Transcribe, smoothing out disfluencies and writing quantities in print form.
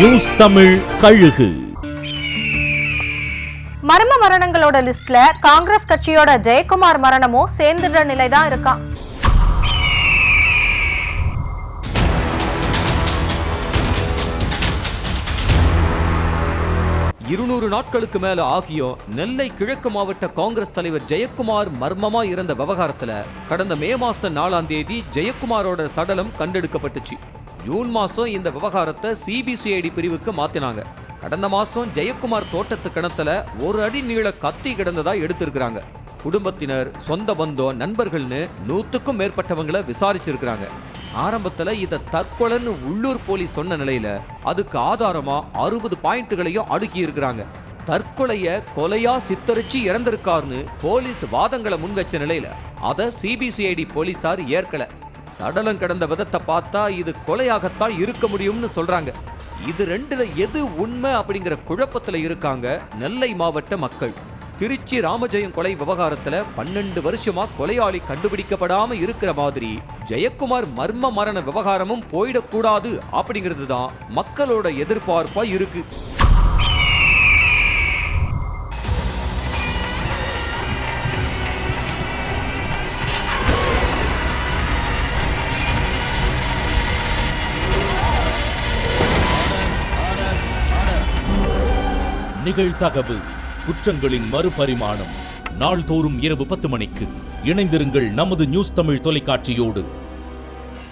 News Tamil கழுகு. மர்ம மரணங்களோட லிஸ்ட்ல காங்கிரஸ் கட்சியோட ஜெயக்குமார் மரணமும் சேர்ந்துடுற நிலைதான் இருக்கா. நாட்களுக்கு மேல ஆகியும் நெல்லை கிழக்கு மாவட்ட காங்கிரஸ் தலைவர் ஜெயக்குமார் மர்மமா இறந்த விவகாரத்துல கடந்த மே மாசம் 4ஆம் தேதி ஜெயக்குமாரோட சடலம் கண்டெடுக்கப்பட்டுச்சு. ஜூன் மாசம் இந்த விவகாரத்தை சிபிசிஐடி பிரிவுக்கு மாத்தினாங்க. கடந்த மாசம் ஜெயக்குமார் தோட்டத்து கிணத்துல 1 அடி நீள கத்தி கிடந்ததா எடுத்திருக்கிறாங்க. குடும்பத்தினர், சொந்த பந்தம், நண்பர்கள்னு 100க்கும் மேற்பட்டவங்களை விசாரிச்சிருக்கிறாங்க. ஆரம்பத்துல இத தற்கொலைன்னு உள்ளூர் போலீஸ் சொன்ன நிலையில அதுக்கு ஆதாரமா 60 பாயிண்ட்களையும் அடுக்கி இருக்கிறாங்க. தற்கொலைய கொலையா சித்தரிச்சு இறந்திருக்காருன்னு போலீஸ் வாதங்களை முன்வச்ச நிலையில அத சிபிசிஐடி போலீசார் ஏற்கல. சடலம் கிடந்த விதத்தை பார்த்தா இது கொலையாகத்தான் இருக்க முடியும்னு சொல்றாங்க. இது ரெண்டுல எது உண்மை அப்படிங்கிற குழப்பத்துல இருக்காங்க நெல்லை மாவட்ட மக்கள். திருச்சி ராமஜெயம் கொலை விவகாரத்துல 12 வருஷமா கொலையாளி கண்டுபிடிக்கப்படாம இருக்கிற மாதிரி ஜெயக்குமார் மர்ம மரண விவகாரமும் போயிடக்கூடாது அப்படிங்கிறது தான் மக்களோட எதிர்பார்ப்பா இருக்கு. நிகழ்தகவு குற்றங்களின் மறுபரிமாணம். நாள்தோறும் இரவு 10 மணிக்கு இணைந்திருங்கள் நமது நியூஸ் தமிழ் தொலைக்காட்சியோடு.